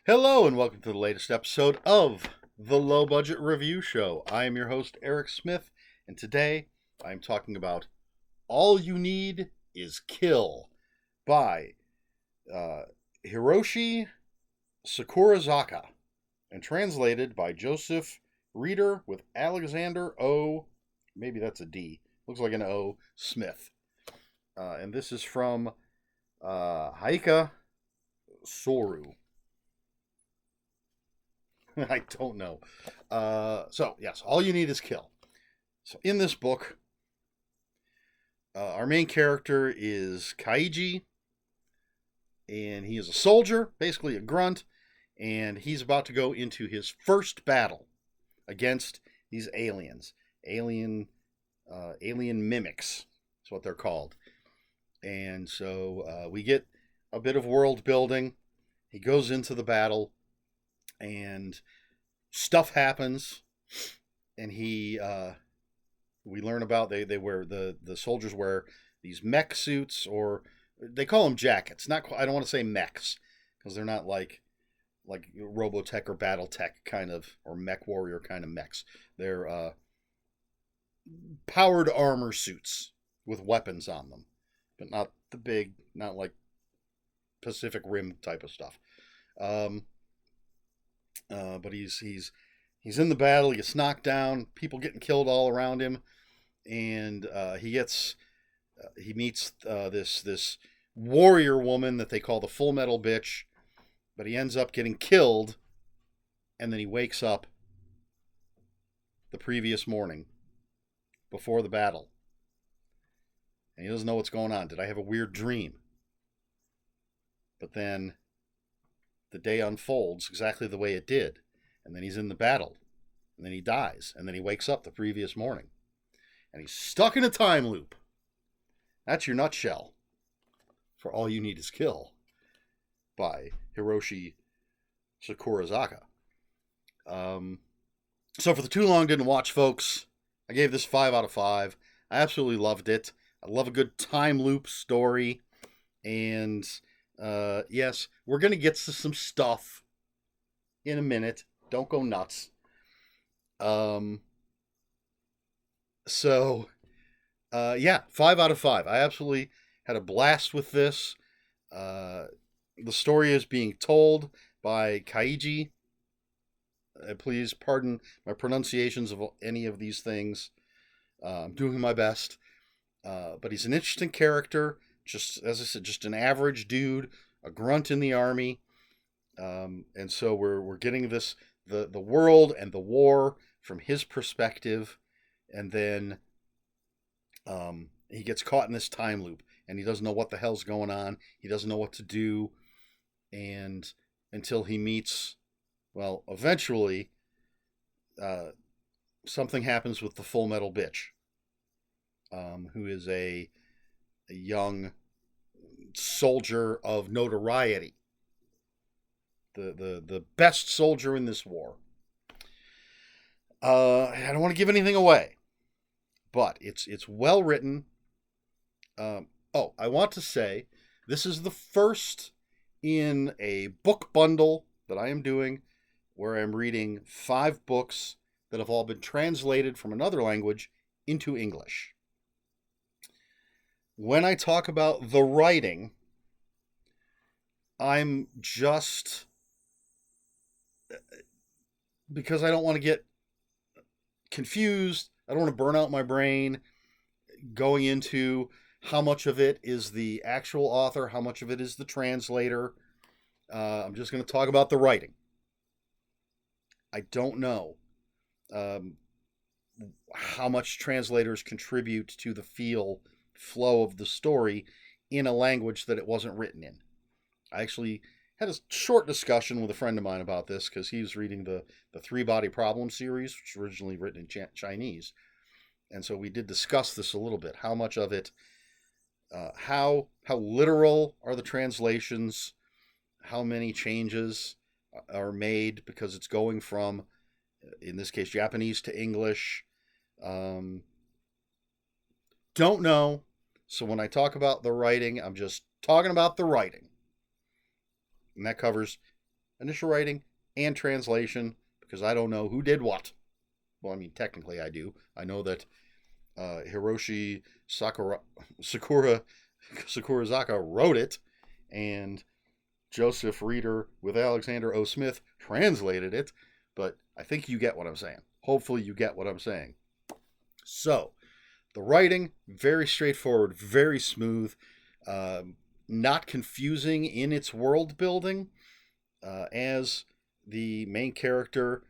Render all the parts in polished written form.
Hello, and welcome to the latest episode of the Low Budget Review Show. I am your host, Eric Smith, and today I'm talking about All You Need Is Kill by Hiroshi Sakurazaka and translated by Joseph Reeder with Alexander O. Maybe that's a D. Looks like an O. Smith. And this is from Haika Soru. I don't know. Yes, all you need is kill. So, in this book, our main character is Kaiji, and he is a soldier, basically a grunt, and he's about to go into his first battle against these aliens. Alien mimics is what they're called. And so we get a bit of world building. He goes into the battle, and stuff happens, and we learn about they wear the soldiers wear these mech suits, or they call them jackets. Not I don't want to say mechs because they're not like Robotech or BattleTech kind of, or Mech Warrior kind of mechs. They're powered armor suits with weapons on them, but not the big, not like Pacific Rim type of stuff. But he's in the battle. He gets knocked down. People getting killed all around him, and he meets this warrior woman that they call the Full Metal Bitch. But he ends up getting killed, and then he wakes up the previous morning before the battle, and he doesn't know what's going on. Did I have a weird dream? But then the day unfolds exactly the way it did, and then he's in the battle, and then he dies, and then he wakes up the previous morning, and he's stuck in a time loop. That's your nutshell for All You Need Is Kill by Hiroshi Sakurazaka. So for the too long didn't watch folks, I gave this 5 out of 5. I absolutely loved it. I love a good time loop story, and yes, we're going to get to some stuff in a minute. Don't go nuts. Yeah, 5 out of 5. I absolutely had a blast with this. The story is being told by Kaiji. Please pardon my pronunciations of any of these things. I'm doing my best. But he's an interesting character. Just, as I said, just an average dude, a grunt in the army. And so we're getting the world and the war from his perspective, and then he gets caught in this time loop, and he doesn't know what the hell's going on. He doesn't know what to do, and until he meets, well, eventually, something happens with the Full Metal Bitch, who is a young soldier of notoriety, the best soldier in this war. I don't want to give anything away, but it's well written. I want to say this is the first in a book bundle that I am doing, where I'm reading 5 books that have all been translated from another language into English. When I talk about the writing, I'm just, because I don't want to get confused, I don't want to burn out my brain going into how much of it is the actual author, how much of it is the translator. I'm just going to talk about the writing. I don't know how much translators contribute to the flow of the story in a language that it wasn't written in. I actually had a short discussion with a friend of mine about this, because he was reading the Three Body Problem series, which was originally written in Chinese. And so we did discuss this a little bit. How much of it, how literal are the translations? How many changes are made because it's going from, in this case, Japanese to English? Don't know. So when I talk about the writing, I'm just talking about the writing. And that covers initial writing and translation, because I don't know who did what. Well, I mean, technically I do. I know that Hiroshi Sakurazaka wrote it, and Joseph Reeder with Alexander O. Smith translated it, but I think you get what I'm saying. Hopefully you get what I'm saying. So, the writing, very straightforward, very smooth, not confusing in its world building, as the main character,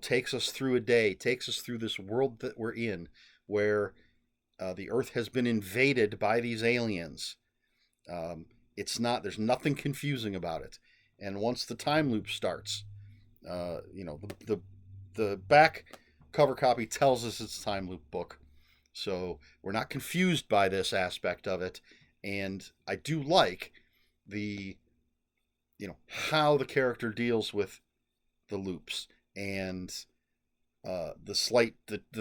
takes us through a day, takes us through this world that we're in, where the Earth has been invaded by these aliens. There's nothing confusing about it. And once the time loop starts, the back cover copy tells us it's a time loop book. So we're not confused by this aspect of it. And I do like the, how the character deals with the loops and the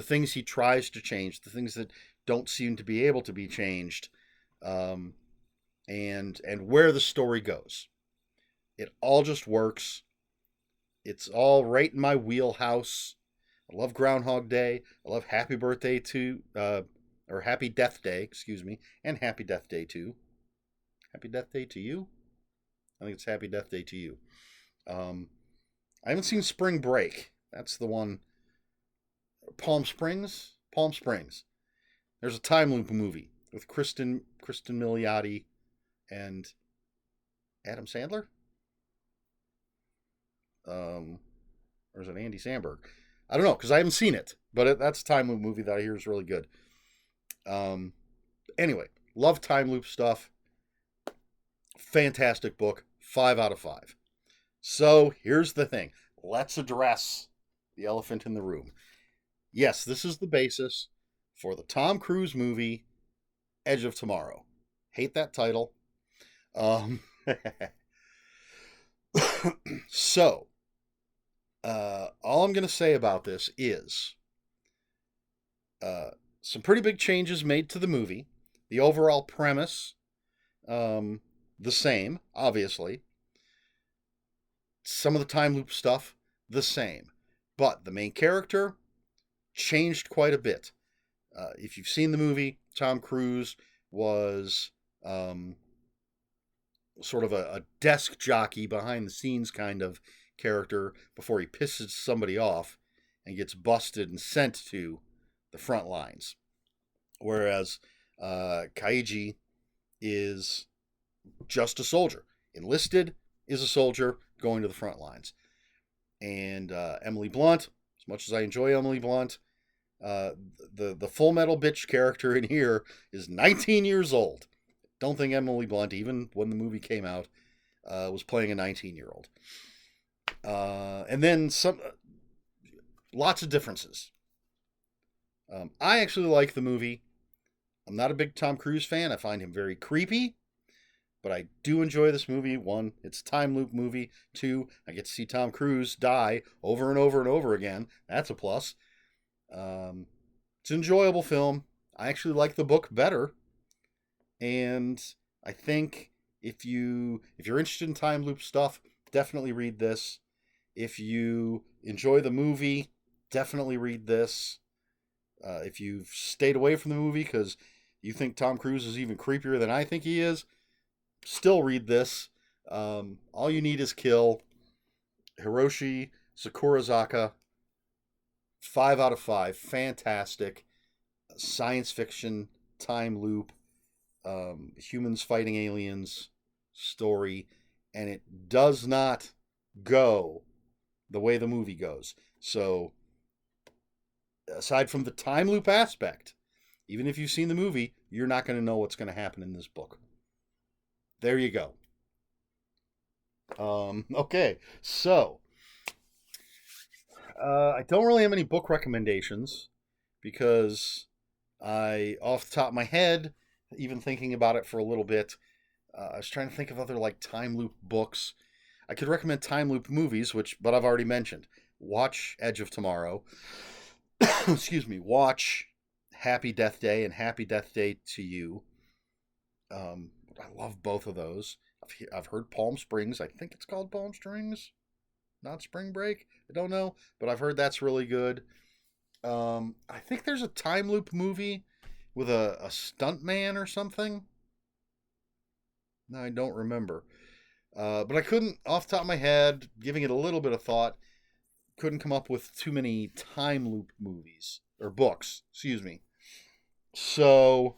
things he tries to change, the things that don't seem to be able to be changed, and where the story goes. It all just works. It's all right in my wheelhouse. I love Groundhog Day. I love Happy Birthday to, or Happy Death Day, excuse me, and Happy Death Day 2. Happy Death Day to you? I think it's Happy Death Day to you. I haven't seen Spring Break. That's the one. Palm Springs? Palm Springs. There's a time loop movie with Kristen Milioti and Adam Sandler? Or is it Andy Samberg? I don't know, because I haven't seen it. But that's a time loop movie that I hear is really good. Anyway, love time loop stuff. Fantastic book. 5 out of 5. So here's the thing. Let's address the elephant in the room. Yes, this is the basis for the Tom Cruise movie, Edge of Tomorrow. Hate that title. So, all I'm going to say about this is some pretty big changes made to the movie. The overall premise, the same, obviously. Some of the time loop stuff, the same. But the main character changed quite a bit. If you've seen the movie, Tom Cruise was sort of a desk jockey, behind the scenes kind of character before he pisses somebody off and gets busted and sent to the front lines. Whereas Kaiji is just a soldier. Enlisted, is a soldier going to the front lines. And Emily Blunt, as much as I enjoy Emily Blunt, the Full Metal Bitch character in here is 19 years old. Don't think Emily Blunt, even when the movie came out, was playing a 19-year-old. And then lots of differences. I actually like the movie. I'm not a big Tom Cruise fan. I find him very creepy. But I do enjoy this movie. 1, it's a time loop movie. 2, I get to see Tom Cruise die over and over and over again. That's a plus. It's an enjoyable film. I actually like the book better. And I think if you're interested in time loop stuff, definitely read this. If you enjoy the movie, definitely read this. If you've stayed away from the movie because you think Tom Cruise is even creepier than I think he is, still read this. All you need is kill. Hiroshi Sakurazaka. 5 out of 5. Fantastic. Science fiction, time loop, humans fighting aliens story. And it does not go the way the movie goes. So, aside from the time loop aspect, even if you've seen the movie, you're not going to know what's going to happen in this book. There you go. Okay, so I don't really have any book recommendations because off the top of my head, even thinking about it for a little bit, I was trying to think of other time loop books. I could recommend time loop movies, but I've already mentioned. Watch Edge of Tomorrow. Excuse me. Watch Happy Death Day and Happy Death Day to You. I love both of those. I've heard Palm Springs. I think it's called Palm Springs. not Spring Break. I don't know, but I've heard that's really good. I think there's a time loop movie with a stunt man or something. No, I don't remember. But I couldn't, off the top of my head, giving it a little bit of thought, couldn't come up with too many time loop movies or books. Excuse me. So,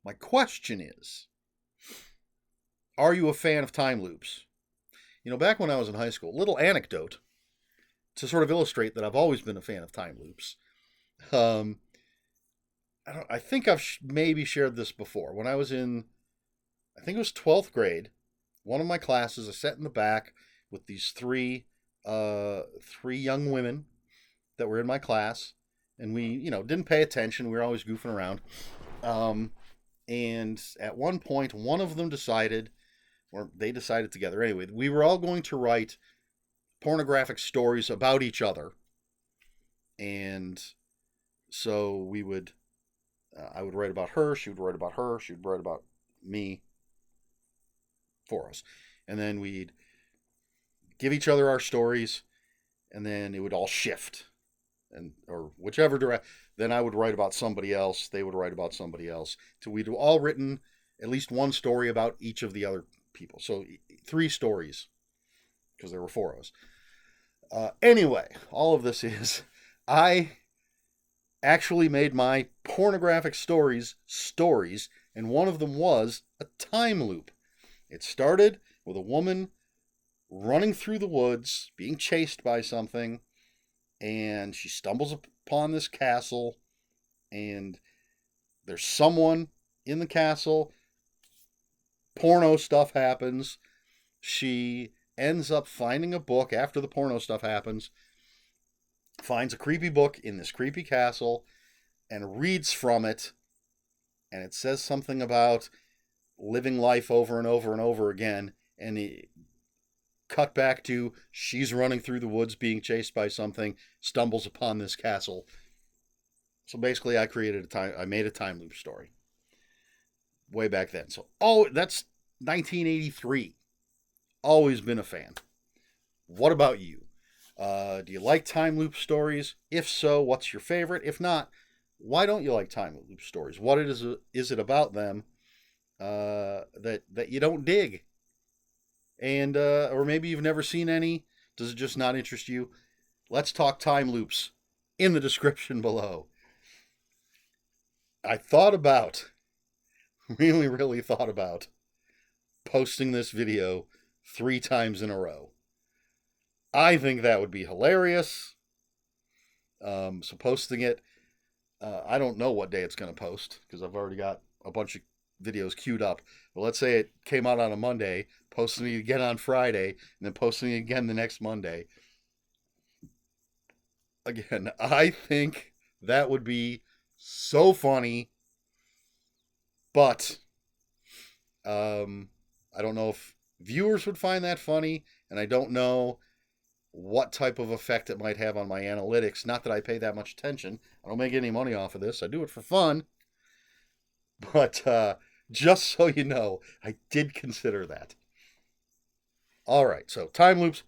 my question is, are you a fan of time loops? Back when I was in high school, little anecdote to sort of illustrate that I've always been a fan of time loops. Um, I think I've maybe shared this before. When I was in, I think it was 12th grade, one of my classes, I sat in the back with these three young women that were in my class, and we, didn't pay attention. We were always goofing around. And at one point, one of them decided, or they decided together anyway, we were all going to write pornographic stories about each other. And so we would, I would write about her, she would write about her, she would write about me for us. And then we'd give each other our stories, and then it would all shift. Or whichever direction. Then I would write about somebody else, they would write about somebody else. So we'd all written at least one story about each of the other people. So 3 stories, because there were 4 of us. Anyway, all of this is, I actually made my pornographic stories, and one of them was a time loop. It started with a woman running through the woods, being chased by something, and she stumbles upon this castle, and there's someone in the castle. Porno stuff happens. She ends up finding a book after the porno stuff happens, finds a creepy book in this creepy castle, and reads from it, and it says something about living life over and over and over again, and it cut back to she's running through the woods being chased by something, stumbles upon this castle. So basically I made a time loop story way back then. So that's 1983. Always been a fan. What about you? Do you like time loop stories? If so, what's your favorite? If not, why don't you like time loop stories? What is it about them that you don't dig? And or maybe you've never seen any. Does it just not interest you? Let's talk time loops in the description below. I really thought about posting this video 3 times in a row. I think that would be hilarious. So posting it, I don't know what day it's going to post because I've already got a bunch of videos queued up. But let's say it came out on a Monday, posting it again on Friday, and then posting it again the next Monday. Again, I think that would be so funny, but I don't know if viewers would find that funny, and I don't know what type of effect it might have on my analytics. Not that I pay that much attention. I don't make any money off of this. I do it for fun. But just so you know, I did consider that. All right, so time loops.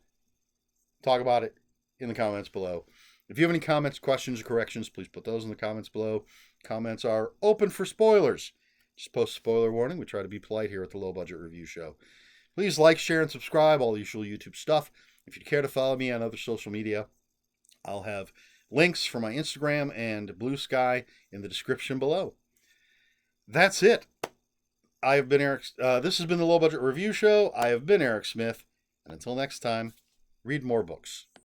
Talk about it in the comments below. If you have any comments, questions, or corrections, please put those in the comments below. Comments are open for spoilers. Just post spoiler warning. We try to be polite here at the Low Budget Review Show. Please like, share, and subscribe, all the usual YouTube stuff. If you'd care to follow me on other social media, I'll have links for my Instagram and Bluesky in the description below. That's it. I have been Eric. This has been the Low Budget Review Show. I have been Eric Smith. And until next time, read more books.